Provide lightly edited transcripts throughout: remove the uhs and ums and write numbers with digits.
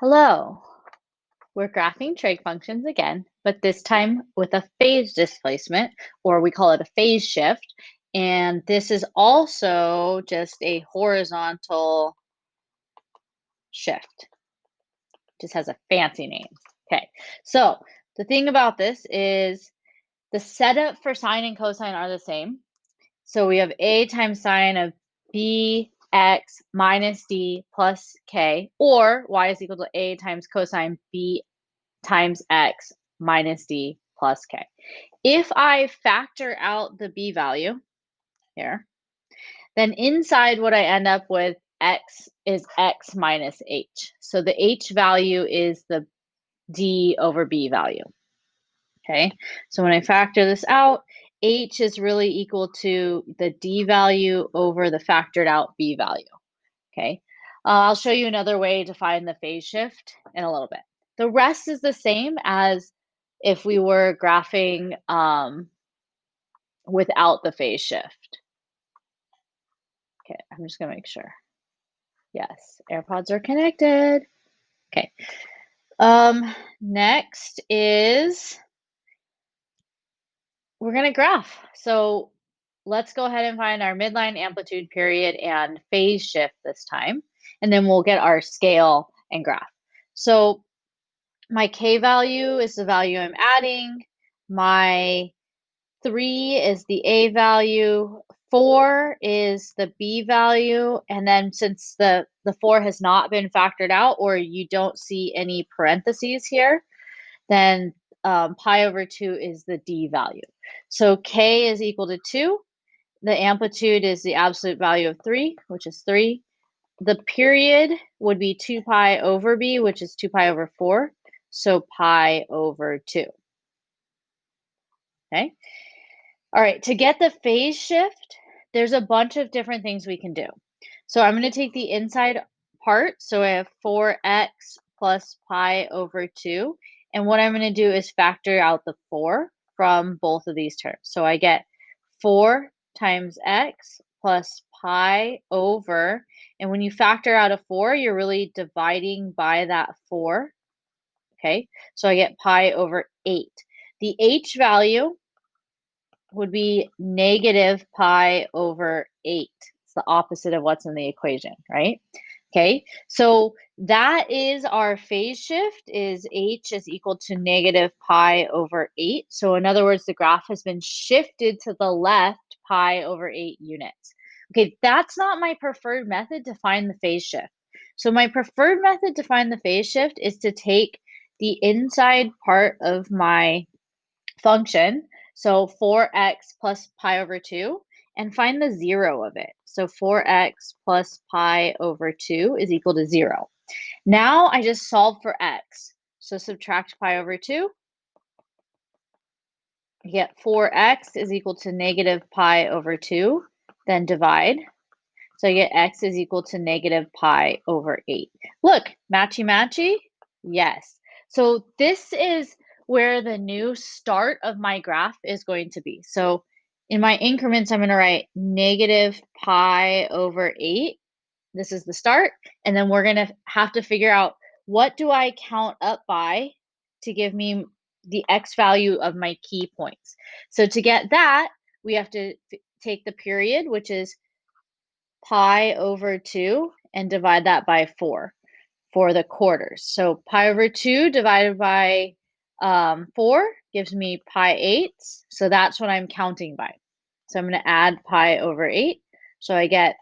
Hello, we're graphing trig functions again, but this time with a phase displacement, or we call it a phase shift. And this is also just a horizontal shift, just has a fancy name. Okay, so the thing about this is the setup for sine and cosine are the same. So we have a times sine of bx minus d plus k, or y is equal to a times cosine b times x minus d plus k. If I factor out the b value here, then inside what I end up with x is x minus h. So the h value is the d over b value. Okay, so when I factor this out, h is really equal to the d value over the factored out b value. Okay, I'll show you another way to find the phase shift in a little bit. The rest is the same as if we were graphing without the phase shift. Okay, I'm just gonna make sure. Yes, AirPods are connected. Okay. Next is we're gonna graph. So let's go ahead and find our midline, amplitude, period, and phase shift this time, and then we'll get our scale and graph. So my k value is the value I'm adding. My 3 is the a value. 4 is the b value. And then since the 4 has not been factored out, or you don't see any parentheses here, then pi over 2 is the d value. So k is equal to 2. The amplitude is the absolute value of 3, which is 3. The period would be 2 pi over b, which is 2 pi over 4. So pi over 2. Okay. All right. To get the phase shift, there's a bunch of different things we can do. So I'm going to take the inside part. So I have 4x plus pi over 2. And what I'm going to do is factor out the 4 from both of these terms. So I get 4 times x plus pi over, and when you factor out a 4, you're really dividing by that 4. Okay, so I get pi over 8. The h value would be negative pi over 8. It's the opposite of what's in the equation, right? Okay, so that is our phase shift, is h is equal to negative pi over 8. So in other words, the graph has been shifted to the left pi over 8 units. Okay, that's not my preferred method to find the phase shift. So my preferred method to find the phase shift is to take the inside part of my function, so 4x plus pi over 2, and find the 0 of it. So 4x plus pi over 2 is equal to 0. Now I just solve for x. So subtract pi over 2. You get 4x is equal to negative pi over 2. Then divide. So I get x is equal to negative pi over 8. Look, matchy matchy? Yes. So this is where the new start of my graph is going to be. So in my increments, I'm going to write negative pi over 8. This is the start. And then we're going to have to figure out, what do I count up by to give me the x value of my key points. So to get that, we have to take the period, which is pi over 2, and divide that by 4 for the quarters. So pi over 2 divided by 4 gives me pi 8. So that's what I'm counting by. So I'm going to add pi over 8. So I get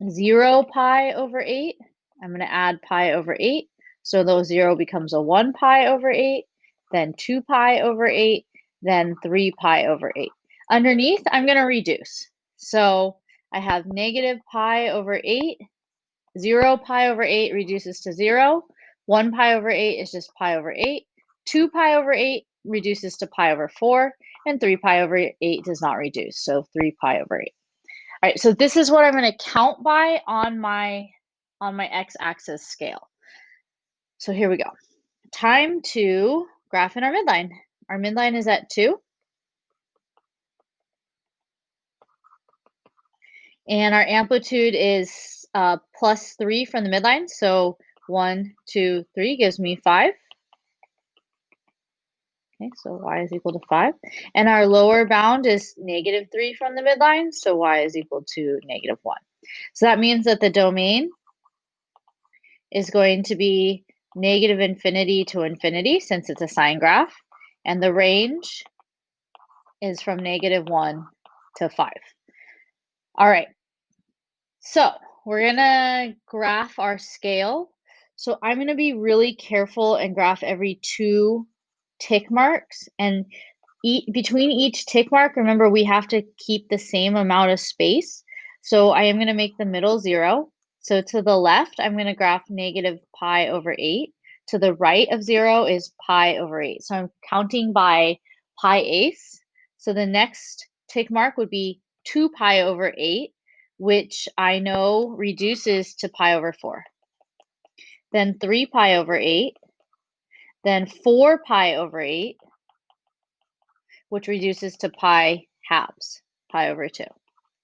0 pi over 8. I'm going to add pi over 8. So those 0 becomes a 1 pi over 8, then 2 pi over 8, then 3 pi over 8. Underneath, I'm going to reduce. So I have negative pi over 8. 0 pi over 8 reduces to 0. 1 pi over 8 is just pi over 8. 2 pi over 8 reduces to pi over 4. And 3 pi over 8 does not reduce. So 3 pi over 8. All right, so this is what I'm going to count by on my x-axis scale. So here we go. Time to graph in our midline. Our midline is at 2. And our amplitude is plus 3 from the midline. So 1, 2, 3 gives me 5. Okay, so y is equal to 5. And our lower bound is -3 from the midline, so y is equal to -1. So that means that the domain is going to be -infinity to infinity, since it's a sine graph, and the range is from -1 to 5. All right, so we're gonna graph our scale. So I'm gonna be really careful and graph every 2 tick marks, and between each tick mark, remember we have to keep the same amount of space. So I am going to make the middle 0. So to the left, I'm going to graph -pi/8. To the right of 0 is pi/8. So I'm counting by pi-eighths. So the next tick mark would be 2 pi/8, which I know reduces to pi/4. Then 3 pi/8. Then 4 pi/8, which reduces to pi halves, pi/2.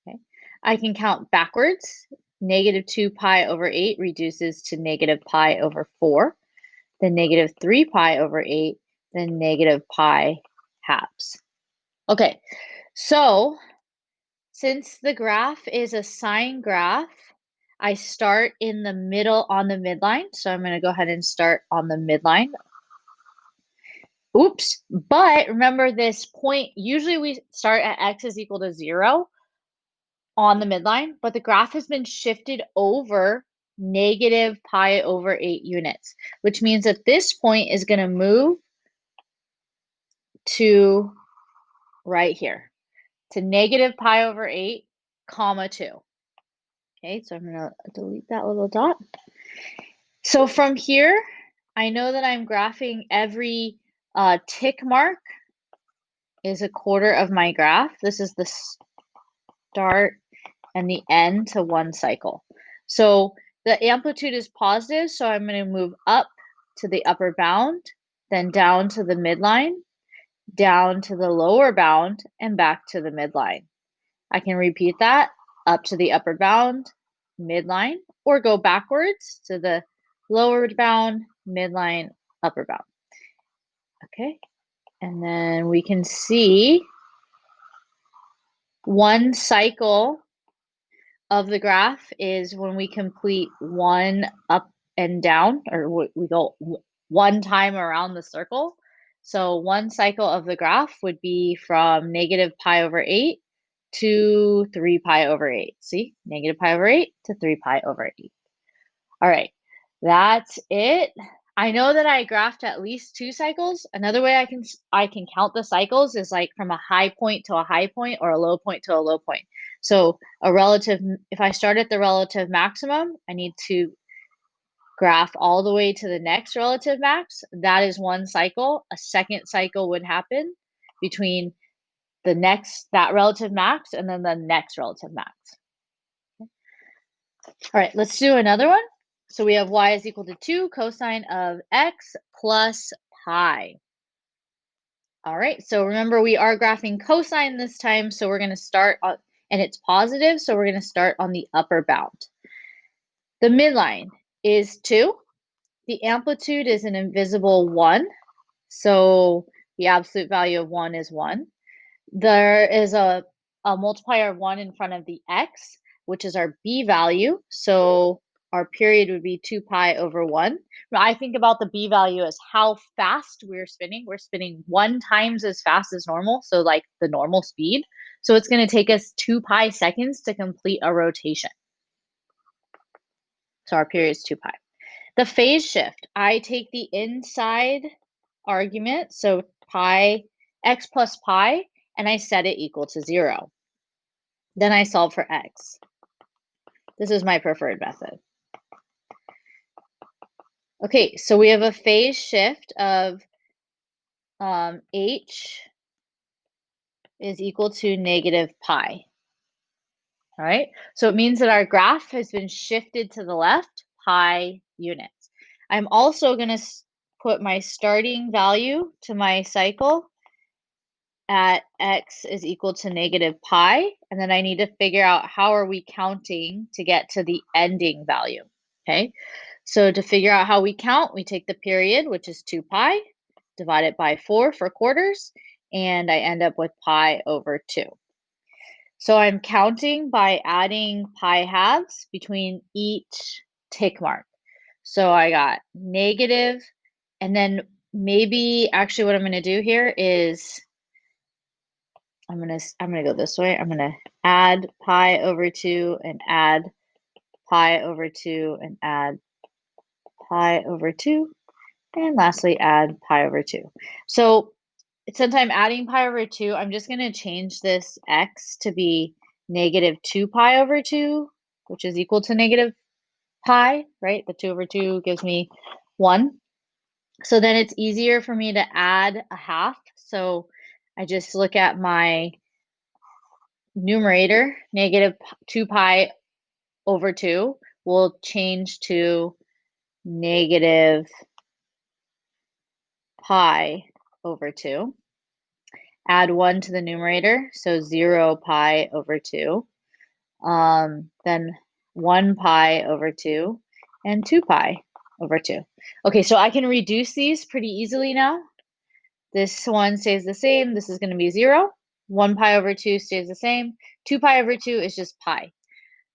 Okay. I can count backwards. -2 pi/8 reduces to -pi/4, then -3 pi/8, then -pi halves. Okay, so since the graph is a sine graph, I start in the middle on the midline. So I'm going to go ahead and start on the midline. Oops, but remember this point, usually we start at x is equal to 0 on the midline, but the graph has been shifted over -pi/8 units, which means that this point is going to move to right here, to -pi/8, comma 2. Okay, so I'm going to delete that little dot. So from here, I know that I'm graphing every tick mark is a quarter of my graph. This is the start and the end to one cycle. So the amplitude is positive, so I'm going to move up to the upper bound, then down to the midline, down to the lower bound, and back to the midline. I can repeat that: up to the upper bound, midline, or go backwards to the lower bound, midline, upper bound. Okay, and then we can see one cycle of the graph is when we complete one up and down, or we go one time around the circle. So one cycle of the graph would be from -pi/8 to 3 pi/8. See, -pi/8 to 3 pi/8. All right, that's it. I know that I graphed at least 2 cycles. Another way I can count the cycles is like from a high point to a high point, or a low point to a low point. So if I start at the relative maximum, I need to graph all the way to the next relative max. That is one cycle. A second cycle would happen between that relative max and then the next relative max. All right, let's do another one. So we have y is equal to 2 cosine of x plus pi. All right, so remember we are graphing cosine this time, so we're going to start on, and it's positive, so we're going to start on the upper bound. The midline is 2. The amplitude is an invisible 1, so the absolute value of 1 is 1. There is a multiplier of 1 in front of the x, which is our b value. So our period would be 2 pi/1. Now I think about the b value as how fast we're spinning. We're spinning 1 times as fast as normal, so like the normal speed. So it's going to take us 2 pi seconds to complete a rotation. So our period is 2 pi. The phase shift, I take the inside argument, so x plus pi, and I set it equal to 0. Then I solve for x. This is my preferred method. Okay, so we have a phase shift of h is equal to -pi. All right, so it means that our graph has been shifted to the left pi units. I'm also going to put my starting value to my cycle at x is equal to -pi, and then I need to figure out how are we counting to get to the ending value. Okay, So to figure out how we count, we take the period, which is 2 pi, divide it by 4 for quarters, and I end up with pi over 2. So I'm counting by adding pi halves between each tick mark. So I got negative, and then maybe actually what I'm going to do here is I'm going to go this way. I'm going to add pi over 2 and add pi over 2 and add pi over 2, and lastly add pi over 2. So since I'm adding pi over 2, I'm just going to change this x to be negative 2 pi over 2, which is equal to negative pi, right? The 2 over 2 gives me 1. So then it's easier for me to add a half. So I just look at my numerator, negative 2 pi over 2 will change to negative pi over 2. Add 1 to the numerator, so 0 pi over 2. Then 1 pi over 2 and 2 pi over 2. Okay, so I can reduce these pretty easily now. This one stays the same. This is going to be 0. 1 pi over 2 stays the same. 2 pi over 2 is just pi.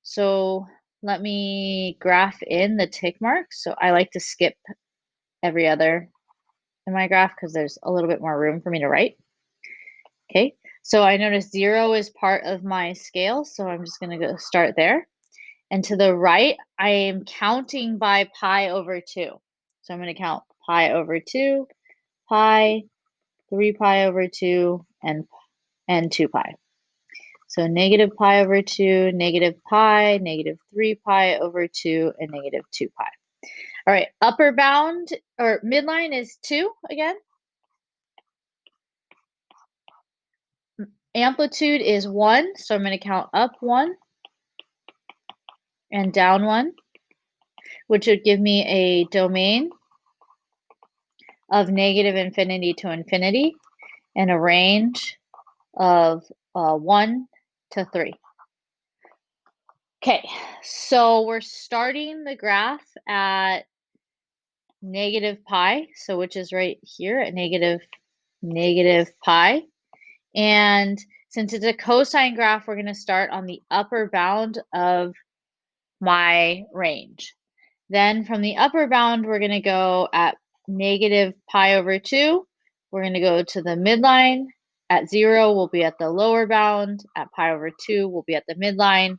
So let me graph in the tick marks. So I like to skip every other in my graph because there's a little bit more room for me to write. Okay, so I notice 0 is part of my scale, so I'm just going to go start there. And to the right, I am counting by pi over 2. So I'm going to count pi over 2, pi, 3 pi over 2, and 2 pi. So negative pi over 2, negative pi, negative 3 pi over 2, and negative 2 pi. All right, upper bound or midline is 2 again. Amplitude is 1, so I'm going to count up 1 and down 1, which would give me a domain of negative infinity to infinity and a range of 1 to 3. Okay, so we're starting the graph at negative pi, so which is right here at negative pi. And since it's a cosine graph, we're going to start on the upper bound of my range. Then from the upper bound, we're going to go at negative pi over 2. We're going to go to the midline. At 0, we'll be at the lower bound. At pi over 2, we'll be at the midline.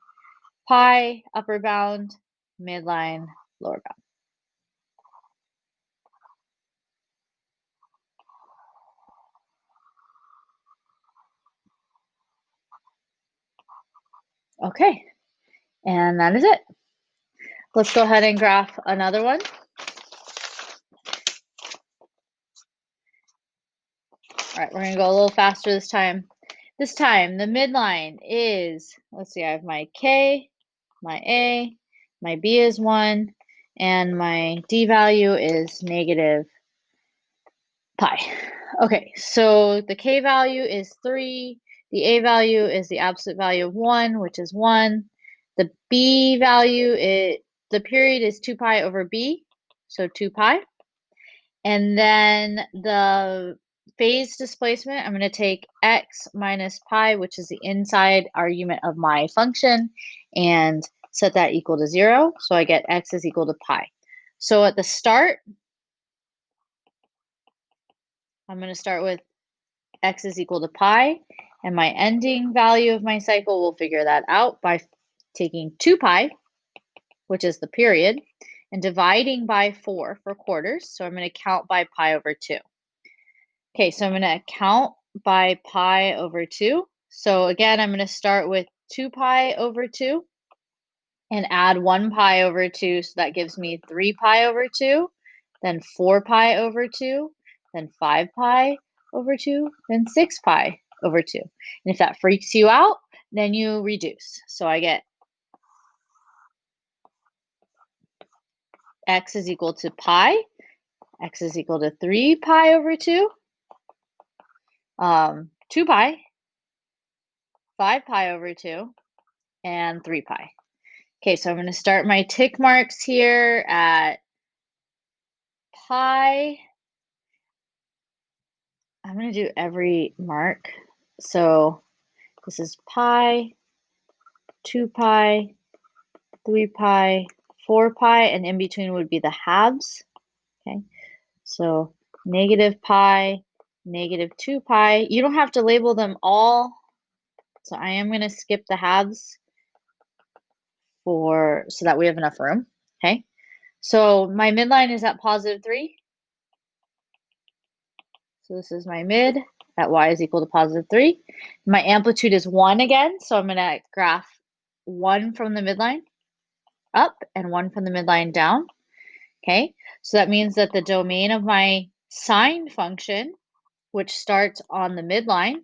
Pi, upper bound, midline, lower bound. Okay, and that is it. Let's go ahead and graph another one. All right, we're going to go a little faster this time. This time, the midline is, let's see, I have my K, my A, my B is 1, and my D value is negative pi. Okay, so the K value is 3, the A value is the absolute value of 1, which is 1. The B value, the period is 2 pi over B, so 2 pi. And then the phase displacement, I'm going to take x minus pi, which is the inside argument of my function, and set that equal to 0. So I get x is equal to pi. So at the start, I'm going to start with x is equal to pi, and my ending value of my cycle, we'll figure that out by taking 2 pi, which is the period, and dividing by 4 for quarters. So I'm going to count by pi over 2. Okay, so I'm going to count by pi over 2. So again, I'm going to start with 2 pi over 2 and add 1 pi over 2. So that gives me 3 pi over 2, then 4 pi over 2, then 5 pi over 2, then 6 pi over 2. And if that freaks you out, then you reduce. So I get x is equal to pi. X is equal to 3 pi over 2, 2 pi, 5 pi over 2, and 3 pi. Okay, so I'm going to start my tick marks here at pi, I'm going to do every mark. So this is pi, 2 pi, 3 pi, 4 pi, and in between would be the halves. Okay, so negative pi, negative 2 pi. You don't have to label them all. So I am going to skip the halves so that we have enough room. Okay, so my midline is at positive 3. So this is my mid at y is equal to positive 3. My amplitude is 1 again, so I'm going to graph 1 from the midline up and 1 from the midline down. Okay, so that means that the domain of my sine function, which starts on the midline,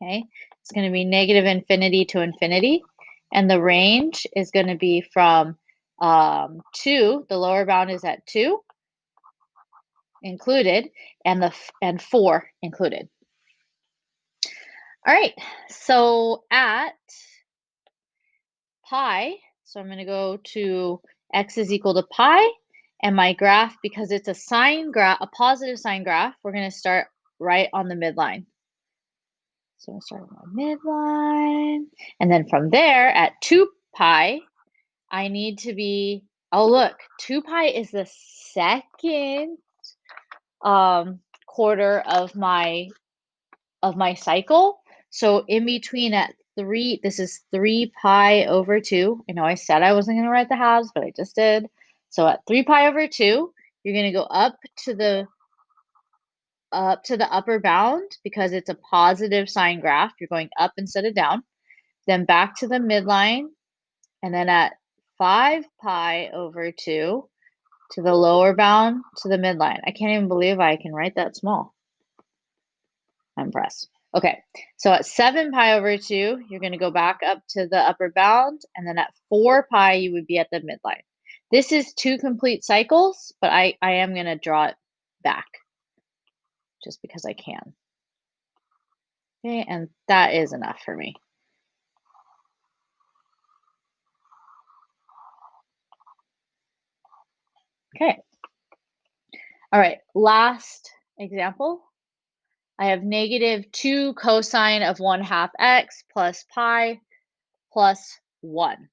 okay, it's going to be negative infinity to infinity. And the range is going to be from 2, the lower bound is at 2 included, and 4 included. All right, so at pi, so I'm going to go to x is equal to pi, and my graph, because it's a sine graph, a positive sine graph, we're going to start right on the midline. So I'm starting on midline, and then from there at 2 pi, I need to be, oh look, 2 pi is the second quarter of my cycle. So in between at 3, this is 3 pi over 2. I know I said I wasn't going to write the halves, but I just did. So at 3 pi over 2, you're going to go up to the upper bound because it's a positive sine graph. You're going up instead of down. Then back to the midline, and then at 5 pi over 2 to the lower bound to the midline. I can't even believe I can write that small. I'm impressed. Okay, so at 7 pi over 2, you're going to go back up to the upper bound, and then at 4 pi, you would be at the midline. This is 2 complete cycles, but I am going to draw it back just because I can. Okay, and that is enough for me. Okay. All right, last example. I have negative 2 cosine of 1/2 x plus pi plus 1.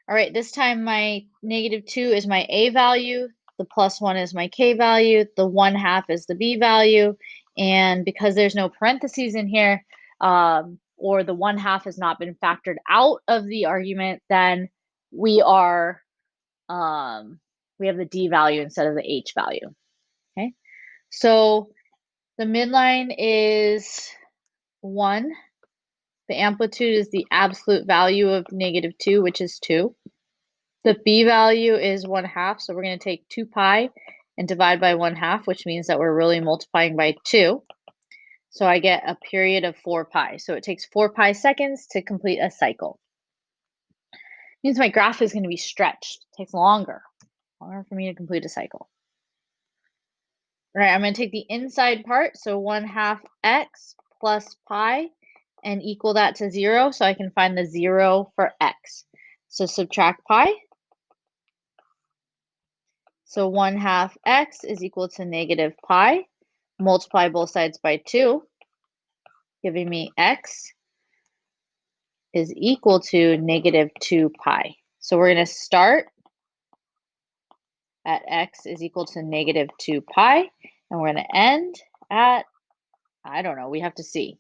All right, this time my negative 2 is my a value, the plus 1 is my k value, the 1/2 is the b value, and because there's no parentheses in here, or the 1/2 has not been factored out of the argument, then we have the d value instead of the h value. Okay, so the midline is 1. The amplitude is the absolute value of negative 2, which is 2. The b value is 1/2, so we're going to take 2 pi and divide by 1/2, which means that we're really multiplying by 2. So I get a period of 4 pi. So it takes 4 pi seconds to complete a cycle. It means my graph is going to be stretched. It takes longer for me to complete a cycle. All right, I'm going to take the inside part, so 1/2 x plus pi, and equal that to 0, so I can find the 0 for x. So subtract pi. So 1/2 x is equal to negative pi. Multiply both sides by 2, giving me x is equal to negative 2 pi. So we're going to start at x is equal to negative 2 pi, and we're going to end at, I don't know, we have to see.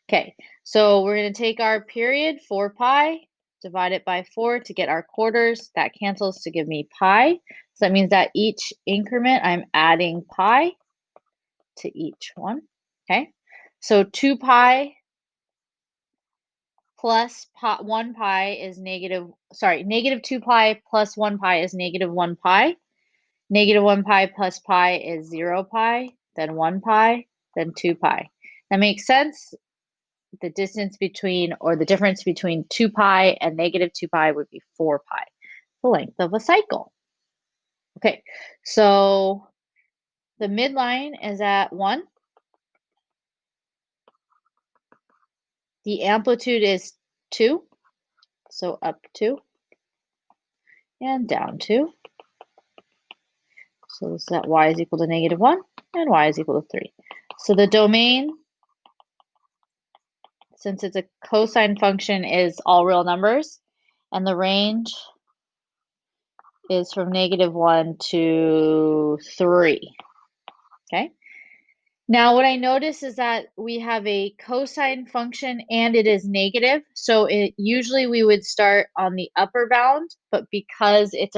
Okay, so we're going to take our period, 4 pi, divide it by 4 to get our quarters. That cancels to give me pi. So that means that each increment, I'm adding pi to each one. Okay, so 2 pi plus 1 pi is negative 2 pi plus 1 pi is negative 1 pi. Negative 1 pi plus pi is 0 pi, then 1 pi, then 2 pi. That makes sense. The distance between, or the difference between 2 pi and negative 2 pi would be 4 pi, the length of a cycle. Okay, so the midline is at 1. The amplitude is 2, so up 2 and down 2. So this is at y is equal to -1 and y is equal to 3. So the domain, since it's a cosine function, is all real numbers, and the range is from -1 to 3. Okay. Now what I notice is that we have a cosine function and it is negative. So usually we would start on the upper bound, but because it's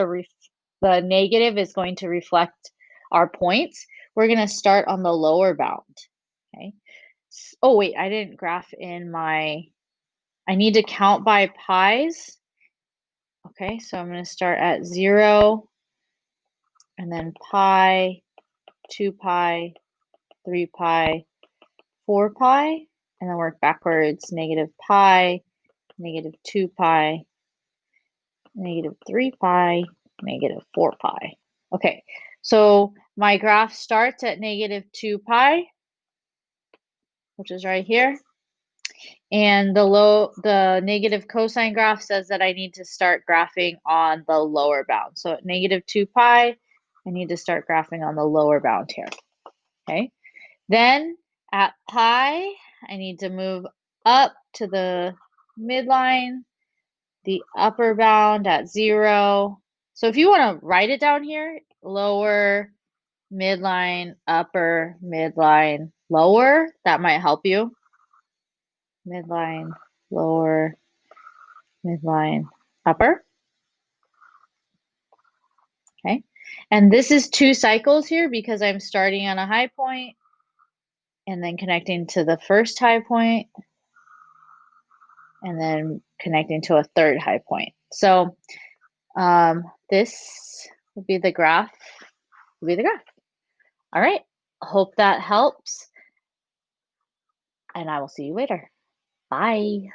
the negative is going to reflect our points, we're going to start on the lower bound. Okay. Oh wait, I didn't graph in I need to count by pi's. Okay, so I'm going to start at 0 and then pi, 2 pi, 3 pi, 4 pi, and then work backwards, -pi, -2 pi, -3 pi, -4 pi. Okay, so my graph starts at -2 pi, which is right here. And the negative cosine graph says that I need to start graphing on the lower bound. So at -2 pi, I need to start graphing on the lower bound here. Okay. Then at pi, I need to move up to the midline, the upper bound at 0. So if you want to write it down here, lower, midline, upper, midline, lower, that might help you. Midline, lower, midline, upper. Okay. And this is 2 cycles here because I'm starting on a high point and then connecting to the first high point and then connecting to a third high point. So this will be the graph. All right. Hope that helps. And I will see you later. Bye.